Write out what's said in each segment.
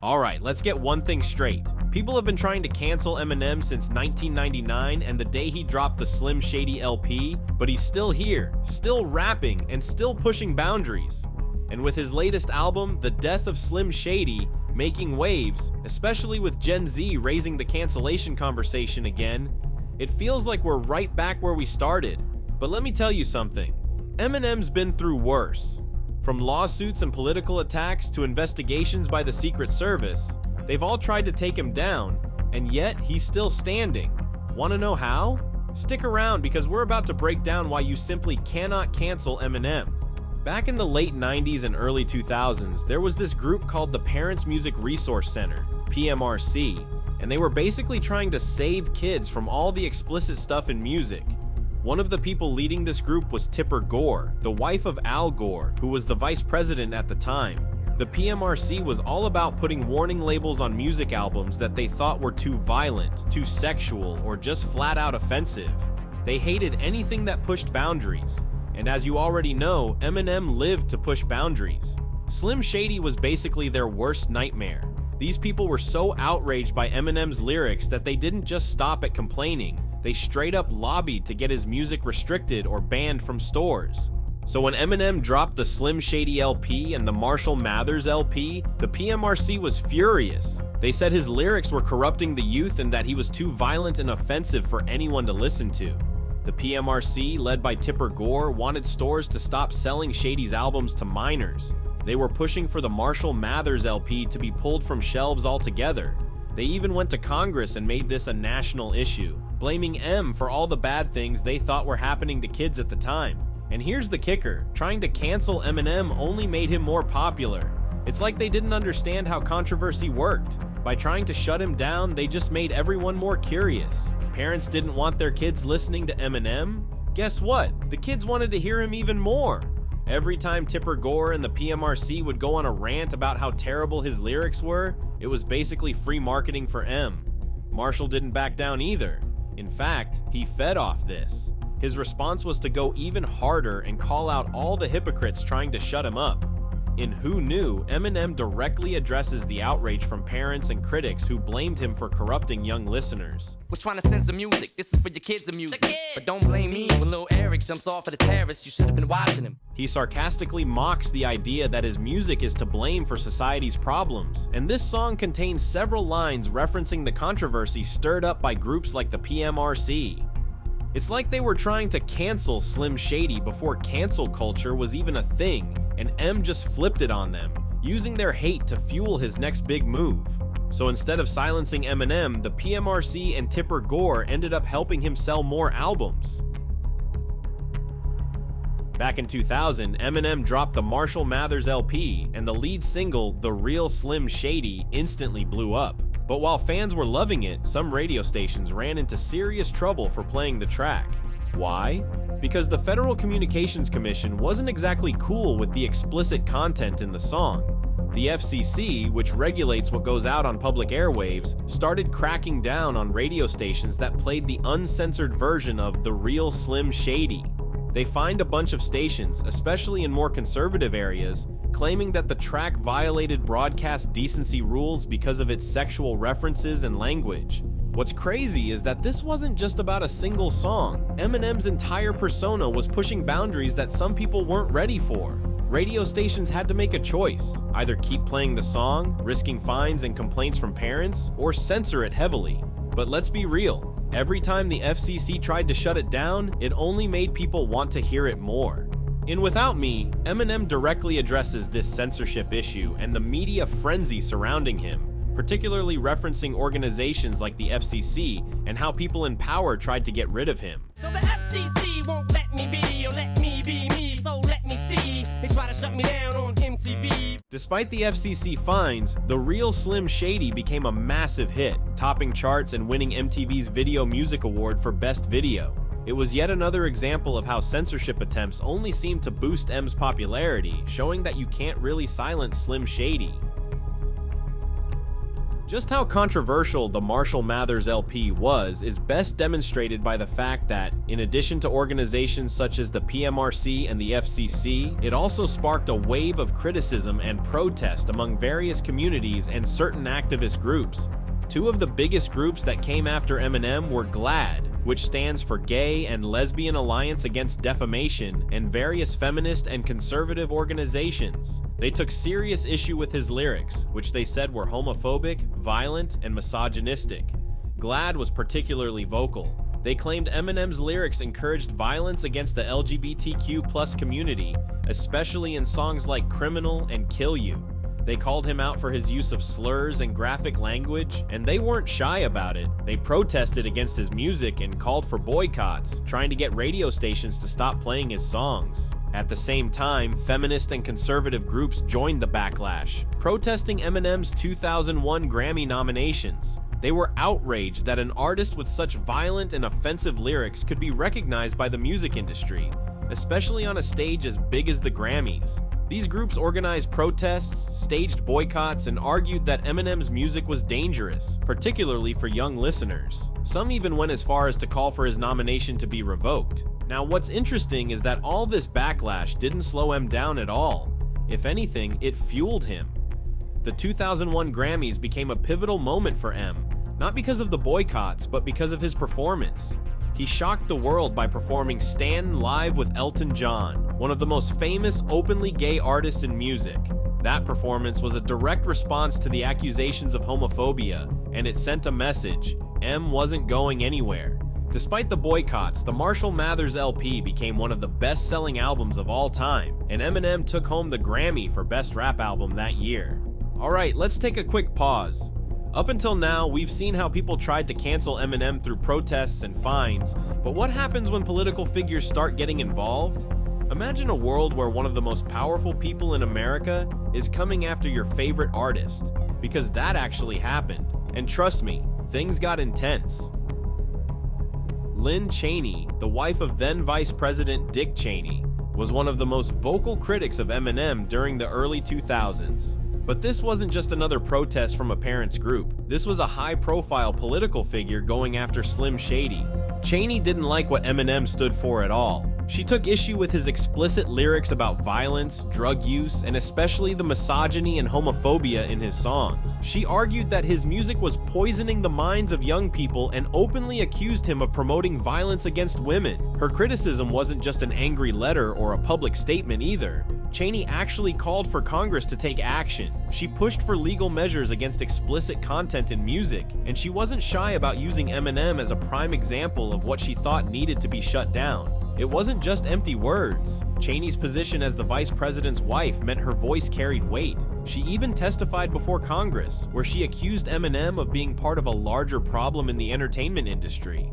Alright, let's get one thing straight. People have been trying to cancel Eminem since 1999 and the day he dropped the Slim Shady LP, but he's still here, still rapping, and still pushing boundaries. And with his latest album, The Death of Slim Shady, making waves, especially with Gen Z raising the cancellation conversation again, it feels like we're right back where we started. But let me tell you something, Eminem's been through worse. From lawsuits and political attacks to investigations by the Secret Service, they've all tried to take him down, and yet he's still standing. Want to know how? Stick around because we're about to break down why you simply cannot cancel Eminem. Back in the late 90s and early 2000s, there was this group called the Parents Music Resource Center, PMRC, and they were basically trying to save kids from all the explicit stuff in music. One of the people leading this group was Tipper Gore, the wife of Al Gore, who was the vice president at the time. The PMRC was all about putting warning labels on music albums that they thought were too violent, too sexual, or just flat out offensive. They hated anything that pushed boundaries. And as you already know, Eminem lived to push boundaries. Slim Shady was basically their worst nightmare. These people were so outraged by Eminem's lyrics that they didn't just stop at complaining. They straight up lobbied to get his music restricted or banned from stores. So when Eminem dropped the Slim Shady LP and the Marshall Mathers LP, the PMRC was furious. They said his lyrics were corrupting the youth and that he was too violent and offensive for anyone to listen to. The PMRC, led by Tipper Gore, wanted stores to stop selling Shady's albums to minors. They were pushing for the Marshall Mathers LP to be pulled from shelves altogether. They even went to Congress and made this a national issue, blaming M for all the bad things they thought were happening to kids at the time. And here's the kicker, trying to cancel Eminem only made him more popular. It's like they didn't understand how controversy worked. By trying to shut him down, they just made everyone more curious. Parents didn't want their kids listening to Eminem? Guess what? The kids wanted to hear him even more. Every time Tipper Gore and the PMRC would go on a rant about how terrible his lyrics were, it was basically free marketing for M. Marshall didn't back down either. In fact, he fed off this. His response was to go even harder and call out all the hypocrites trying to shut him up. In Who Knew, Eminem directly addresses the outrage from parents and critics who blamed him for corrupting young listeners. We're trying to censor music, this is for your kids' music. But don't blame me when little Eric jumps off of the terrace, you should have been watching him. He sarcastically mocks the idea that his music is to blame for society's problems, and this song contains several lines referencing the controversy stirred up by groups like the PMRC. It's like they were trying to cancel Slim Shady before cancel culture was even a thing, and M just flipped it on them, using their hate to fuel his next big move. So instead of silencing Eminem, the PMRC and Tipper Gore ended up helping him sell more albums. Back in 2000, Eminem dropped the Marshall Mathers LP, and the lead single, The Real Slim Shady, instantly blew up. But while fans were loving it, some radio stations ran into serious trouble for playing the track. Why? Because the Federal Communications Commission wasn't exactly cool with the explicit content in the song. The FCC, which regulates what goes out on public airwaves, started cracking down on radio stations that played the uncensored version of The Real Slim Shady. They fined a bunch of stations, especially in more conservative areas, claiming that the track violated broadcast decency rules because of its sexual references and language. What's crazy is that this wasn't just about a single song. Eminem's entire persona was pushing boundaries that some people weren't ready for. Radio stations had to make a choice, either keep playing the song, risking fines and complaints from parents, or censor it heavily. But let's be real, every time the FCC tried to shut it down, it only made people want to hear it more. In Without Me, Eminem directly addresses this censorship issue and the media frenzy surrounding him, particularly referencing organizations like the FCC and how people in power tried to get rid of him. So the FCC won't let me be, or let me be me, so let me see. They try to shut me down on MTV. Despite the FCC fines, The Real Slim Shady became a massive hit, topping charts and winning MTV's Video Music Award for Best Video. It was yet another example of how censorship attempts only seem to boost M's popularity, showing that you can't really silence Slim Shady. Just how controversial the Marshall Mathers LP was is best demonstrated by the fact that, in addition to organizations such as the PMRC and the FCC, it also sparked a wave of criticism and protest among various communities and certain activist groups. Two of the biggest groups that came after Eminem were GLAAD, which stands for Gay and Lesbian Alliance Against Defamation, and various feminist and conservative organizations. They took serious issue with his lyrics, which they said were homophobic, violent, and misogynistic. GLAAD was particularly vocal. They claimed Eminem's lyrics encouraged violence against the LGBTQ+ community, especially in songs like Criminal and Kill You. They called him out for his use of slurs and graphic language, and they weren't shy about it. They protested against his music and called for boycotts, trying to get radio stations to stop playing his songs. At the same time, feminist and conservative groups joined the backlash, protesting Eminem's 2001 Grammy nominations. They were outraged that an artist with such violent and offensive lyrics could be recognized by the music industry, especially on a stage as big as the Grammys. These groups organized protests, staged boycotts, and argued that Eminem's music was dangerous, particularly for young listeners. Some even went as far as to call for his nomination to be revoked. Now, what's interesting is that all this backlash didn't slow him down at all. If anything, it fueled him. The 2001 Grammys became a pivotal moment for M, not because of the boycotts, but because of his performance. He shocked the world by performing Stand live with Elton John, one of the most famous openly gay artists in music. That performance was a direct response to the accusations of homophobia, and it sent a message: M wasn't going anywhere. Despite the boycotts, the Marshall Mathers LP became one of the best-selling albums of all time, and Eminem took home the Grammy for Best Rap Album that year. Alright, let's take a quick pause. Up until now, we've seen how people tried to cancel Eminem through protests and fines, but what happens when political figures start getting involved? Imagine a world where one of the most powerful people in America is coming after your favorite artist, because that actually happened. And trust me, things got intense. Lynn Cheney, the wife of then Vice President Dick Cheney, was one of the most vocal critics of Eminem during the early 2000s. But this wasn't just another protest from a parents' group. This was a high-profile political figure going after Slim Shady. Cheney didn't like what Eminem stood for at all. She took issue with his explicit lyrics about violence, drug use, and especially the misogyny and homophobia in his songs. She argued that his music was poisoning the minds of young people and openly accused him of promoting violence against women. Her criticism wasn't just an angry letter or a public statement either. Cheney actually called for Congress to take action. She pushed for legal measures against explicit content in music, and she wasn't shy about using Eminem as a prime example of what she thought needed to be shut down. It wasn't just empty words. Cheney's position as the vice president's wife meant her voice carried weight. She even testified before Congress, where she accused Eminem of being part of a larger problem in the entertainment industry.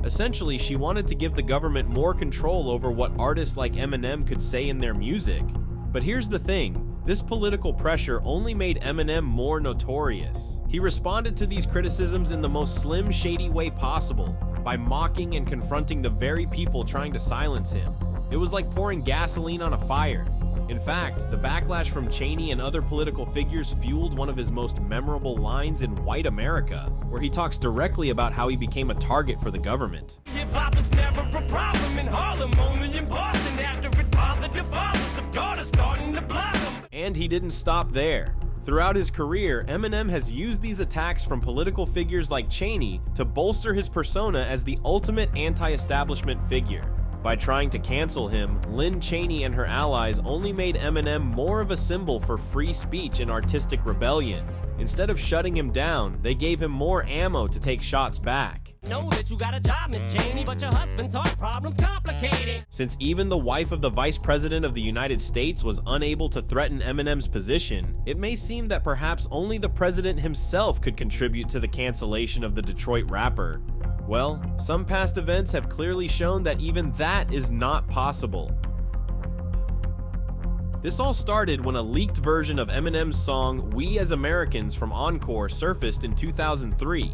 Essentially, she wanted to give the government more control over what artists like Eminem could say in their music. But here's the thing, this political pressure only made Eminem more notorious. He responded to these criticisms in the most Slim Shady way possible, by mocking and confronting the very people trying to silence him. It was like pouring gasoline on a fire. In fact, the backlash from Cheney and other political figures fueled one of his most memorable lines in White America, where he talks directly about how he became a target for the government. Hip-hop is never a problem in Harlem, only in Boston. After it bothered the fathers of God are starting to blossom. And he didn't stop there. Throughout his career, Eminem has used these attacks from political figures like Cheney to bolster his persona as the ultimate anti-establishment figure. By trying to cancel him, Lynn Cheney and her allies only made Eminem more of a symbol for free speech and artistic rebellion. Instead of shutting him down, they gave him more ammo to take shots back. Know that you got a job, Miss Cheney, but your husband's heart problem's complicated. Since even the wife of the Vice President of the United States was unable to threaten Eminem's position, it may seem that perhaps only the president himself could contribute to the cancellation of the Detroit rapper. Well, some past events have clearly shown that even that is not possible. This all started when a leaked version of Eminem's song We as Americans from Encore surfaced in 2003.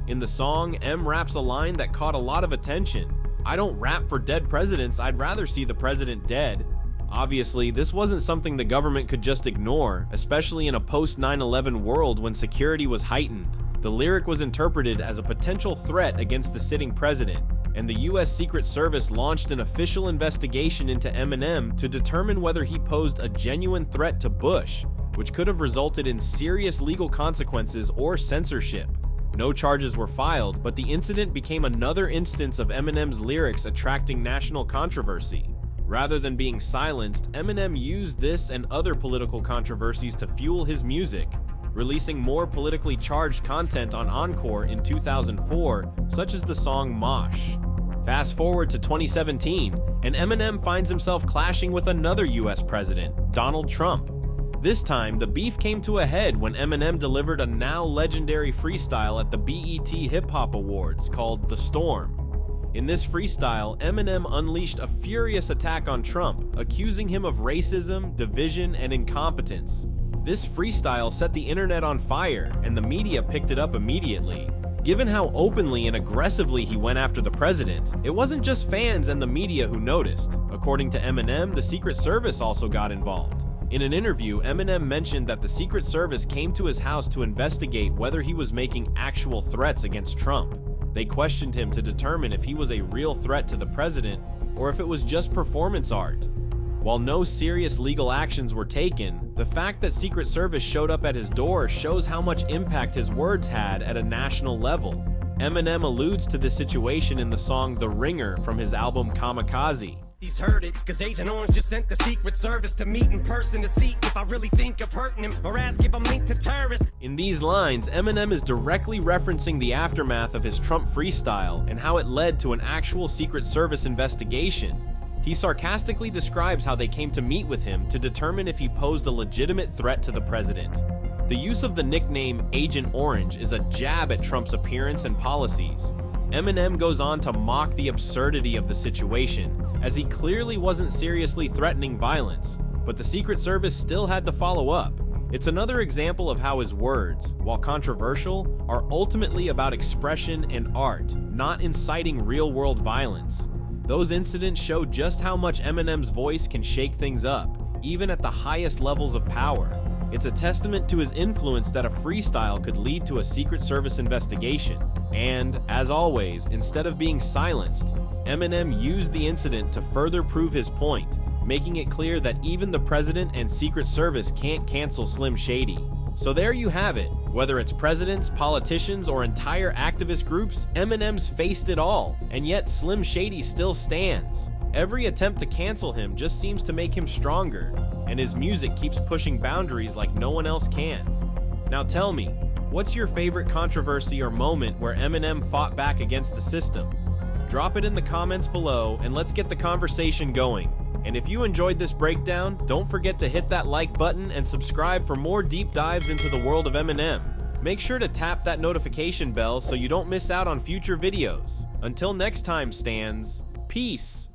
In the song, M raps a line that caught a lot of attention. "I don't rap for dead presidents, I'd rather see the president dead. Obviously, this wasn't something the government could just ignore, especially in a post-9/11 world when security was heightened. The lyric was interpreted as a potential threat against the sitting president, and the US Secret Service launched an official investigation into Eminem to determine whether he posed a genuine threat to Bush, which could have resulted in serious legal consequences or censorship. No charges were filed, but the incident became another instance of Eminem's lyrics attracting national controversy. Rather than being silenced, Eminem used this and other political controversies to fuel his music, releasing more politically charged content on Encore in 2004, such as the song Mosh. Fast forward to 2017, and Eminem finds himself clashing with another US president, Donald Trump. This time, the beef came to a head when Eminem delivered a now legendary freestyle at the BET Hip Hop Awards called The Storm. In this freestyle, Eminem unleashed a furious attack on Trump, accusing him of racism, division, and incompetence. This freestyle set the internet on fire, and the media picked it up immediately. Given how openly and aggressively he went after the president, it wasn't just fans and the media who noticed. According to Eminem, the Secret Service also got involved. In an interview, Eminem mentioned that the Secret Service came to his house to investigate whether he was making actual threats against Trump. They questioned him to determine if he was a real threat to the president or if it was just performance art. While no serious legal actions were taken, the fact that Secret Service showed up at his door shows how much impact his words had at a national level. Eminem alludes to this situation in the song The Ringer from his album Kamikaze. He's heard it, cause Agent Orange just sent the Secret Service to meet in person to see if I really think of hurting him or ask if I'm linked to terrorists. In these lines, Eminem is directly referencing the aftermath of his Trump freestyle and how it led to an actual Secret Service investigation. He sarcastically describes how they came to meet with him to determine if he posed a legitimate threat to the president. The use of the nickname Agent Orange is a jab at Trump's appearance and policies. Eminem goes on to mock the absurdity of the situation, as he clearly wasn't seriously threatening violence, but the Secret Service still had to follow up. It's another example of how his words, while controversial, are ultimately about expression and art, not inciting real-world violence. Those incidents show just how much Eminem's voice can shake things up, even at the highest levels of power. It's a testament to his influence that a freestyle could lead to a Secret Service investigation. And, as always, instead of being silenced, Eminem used the incident to further prove his point, making it clear that even the president and Secret Service can't cancel Slim Shady. So there you have it. Whether it's presidents, politicians, or entire activist groups, Eminem's faced it all, and yet Slim Shady still stands. Every attempt to cancel him just seems to make him stronger, and his music keeps pushing boundaries like no one else can. Now tell me, what's your favorite controversy or moment where Eminem fought back against the system? Drop it in the comments below and let's get the conversation going. And if you enjoyed this breakdown, don't forget to hit that like button and subscribe for more deep dives into the world of Eminem. Make sure to tap that notification bell so you don't miss out on future videos. Until next time, Stans, peace!